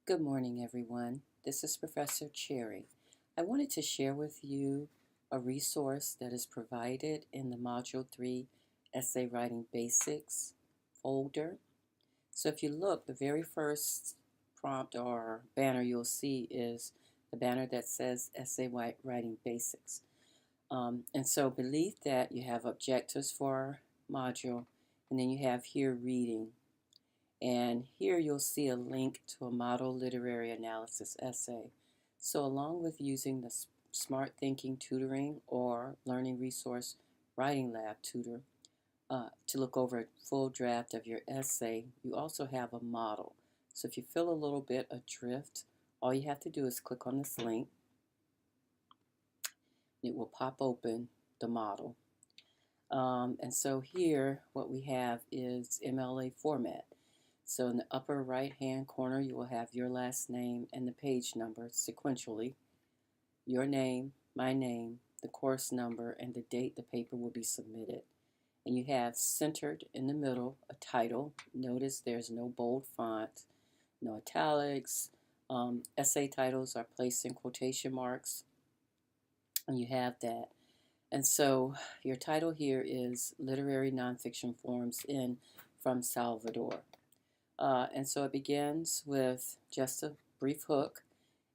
Good morning, everyone. This is Professor Cherry. I wanted to share with you a resource that is provided in the Module 3 Essay Writing Basics folder. So if you look, the very first prompt or banner you'll see is the banner that says Essay Writing Basics. And so beneath that, you have objectives for our module, and then you have here reading. And here you'll see a link to a model literary analysis essay. So along with using the Smart Thinking Tutoring or Learning Resource Writing Lab tutor to look over a full draft of your essay, you also have a model. So if you feel a little bit adrift, all you have to do is click on this link. It will pop open the model. And so here what we have is MLA format. So in the upper right hand corner you will have your last name and the page number sequentially, your name, my name, the course number, and the date the paper will be submitted. And you have centered in the middle a title. Notice there's no bold font, no italics. Essay titles are placed in quotation marks, and you have that. And so your title here is Literary Nonfiction Forms in From Salvador. And so it begins with just a brief hook.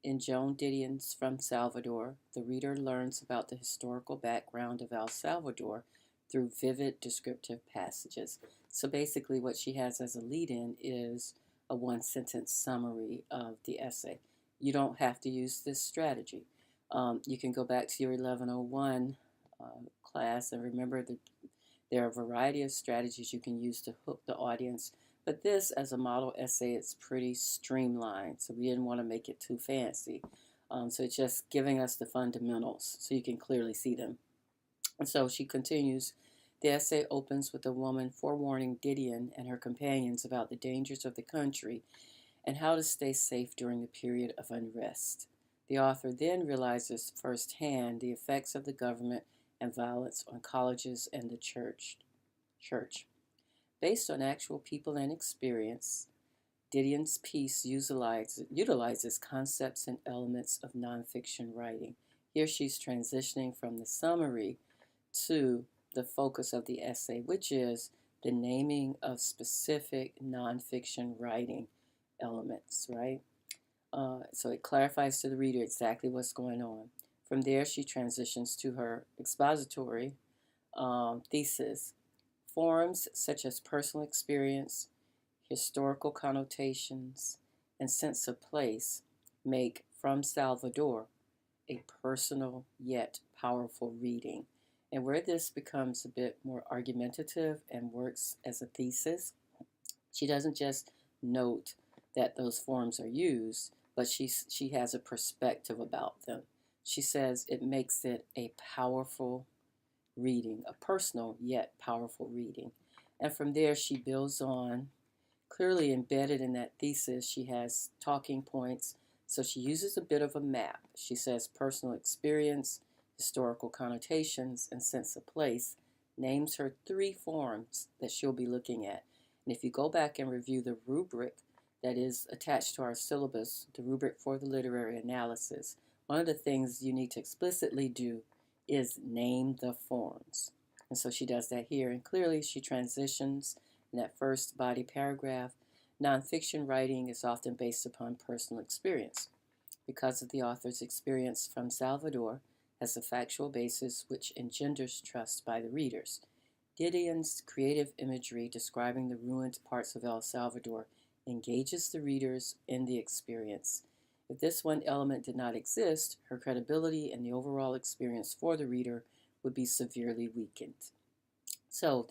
In Joan Didion's From Salvador, the reader learns about the historical background of El Salvador through vivid descriptive passages. So basically what she has as a lead-in is a one-sentence summary of the essay. You don't have to use this strategy. You can go back to your 1101 class and remember that there are a variety of strategies you can use to hook the audience. But this, as a model essay, it's pretty streamlined, so we didn't want to make it too fancy. So it's just giving us the fundamentals so you can clearly see them. And so she continues, the essay opens with a woman forewarning Didion and her companions about the dangers of the country and how to stay safe during the period of unrest. The author then realizes firsthand the effects of the government and violence on colleges and the church. Based on actual people and experience, Didion's piece utilizes concepts and elements of nonfiction writing. Here she's transitioning from the summary to the focus of the essay, which is the naming of specific nonfiction writing elements, right? So it clarifies to the reader exactly what's going on. From there, she transitions to her expository thesis. Forms such as personal experience, historical connotations, and sense of place make From Salvador a personal yet powerful reading. And where this becomes a bit more argumentative and works as a thesis, she doesn't just note that those forms are used, but she has a perspective about them. She says it makes it a powerful reading, a personal yet powerful reading. And from there, she builds on. Clearly embedded in that thesis, she has talking points. So she uses a bit of a map. She says personal experience, historical connotations, and sense of place, names her 3 forms that she'll be looking at. And if you go back and review the rubric that is attached to our syllabus, the rubric for the literary analysis, one of the things you need to explicitly do is name the forms. And so she does that here. And clearly she transitions in that first body paragraph. Nonfiction writing is often based upon personal experience because of the author's experience from Salvador as a factual basis which engenders trust by the readers. Didion's creative imagery describing the ruined parts of El Salvador engages the readers in the experience. If this one element did not exist, her credibility and the overall experience for the reader would be severely weakened. So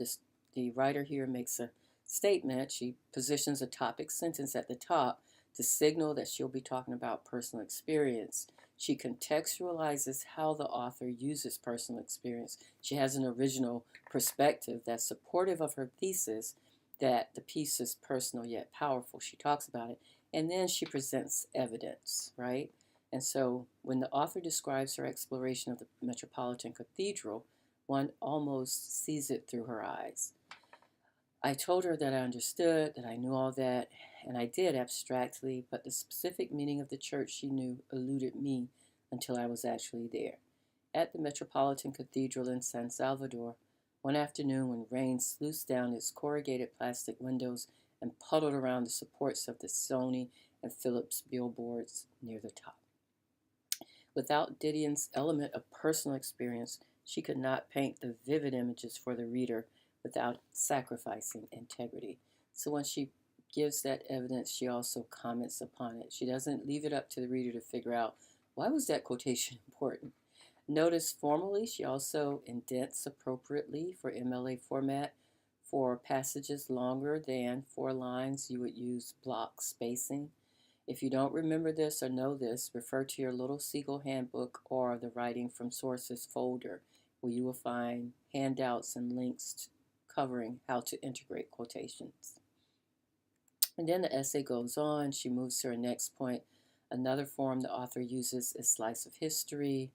the writer here makes a statement. She positions a topic sentence at the top to signal that she'll be talking about personal experience. She contextualizes how the author uses personal experience. She has an original perspective that's supportive of her thesis that the piece is personal yet powerful. She talks about it. And then she presents evidence, right? And so when the author describes her exploration of the Metropolitan Cathedral, one almost sees it through her eyes. I told her that I understood, that I knew all that, and I did abstractly, but the specific meaning of the church she knew eluded me until I was actually there. At the Metropolitan Cathedral in San Salvador, one afternoon when rain sluiced down its corrugated plastic windows and puddled around the supports of the Sony and Philips billboards near the top. Without Didion's element of personal experience, she could not paint the vivid images for the reader without sacrificing integrity. So when she gives that evidence, she also comments upon it. She doesn't leave it up to the reader to figure out, why was that quotation important? Notice formally, she also indents appropriately for MLA format. For passages longer than 4 lines, you would use block spacing. If you don't remember this or know this, refer to your Little Seagull Handbook or the Writing from Sources folder, where you will find handouts and links covering how to integrate quotations. And then the essay goes on. She moves to her next point. Another form the author uses is slice of history.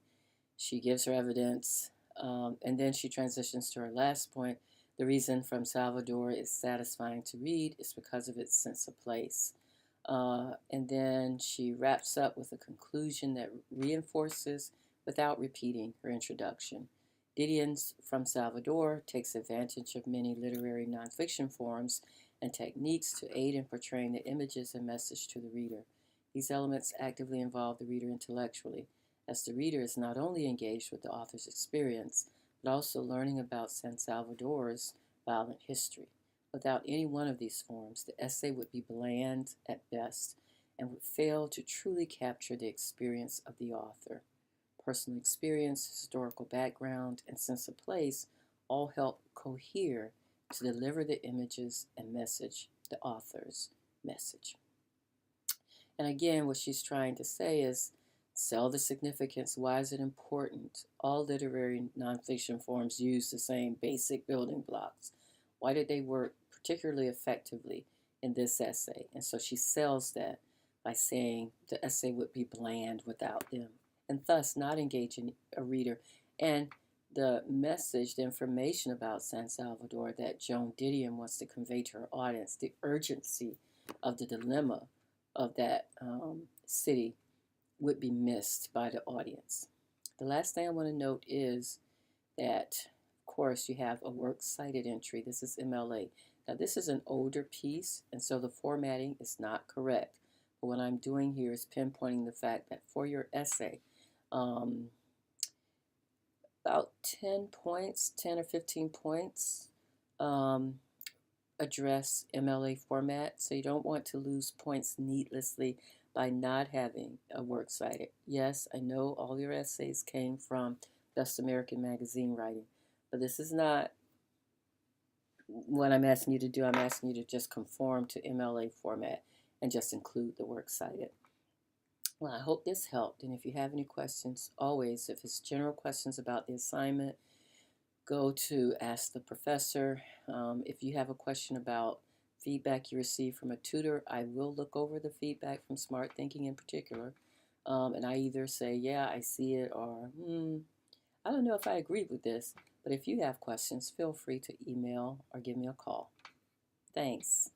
She gives her evidence, and then she transitions to her last point. The reason From Salvador is satisfying to read is because of its sense of place. And then she wraps up with a conclusion that reinforces without repeating her introduction. Didion's From Salvador takes advantage of many literary nonfiction forms and techniques to aid in portraying the images and message to the reader. These elements actively involve the reader intellectually, as the reader is not only engaged with the author's experience, but also learning about San Salvador's violent history. Without any one of these forms, the essay would be bland at best and would fail to truly capture the experience of the author. Personal experience, historical background, and sense of place all help cohere to deliver the images and message, the author's message. And again, what she's trying to say is, sell the significance. Why is it important? All literary nonfiction forms use the same basic building blocks. Why did they work particularly effectively in this essay? And so she sells that by saying the essay would be bland without them, and thus not engaging a reader. And the message, the information about San Salvador that Joan Didion wants to convey to her audience, the urgency of the dilemma of that city, would be missed by the audience. The last thing I want to note is that, of course, you have a works cited entry. This is MLA. Now, this is an older piece, and so the formatting is not correct. But what I'm doing here is pinpointing the fact that for your essay, about 10 points, 10 or 15 points, address MLA format. So you don't want to lose points needlessly by not having a works cited. Yes, I know all your essays came from Best American Magazine writing, but this is not what I'm asking you to do. I'm asking you to just conform to MLA format and just include the works cited. Well, I hope this helped, and if you have any questions, always, if it's general questions about the assignment, go to Ask the Professor. If you have a question about feedback you receive from a tutor, I will look over the feedback from Smart Thinking in particular, and I either say, yeah, I see it, or I don't know if I agree with this. But if you have questions, feel free to email or give me a call. Thanks.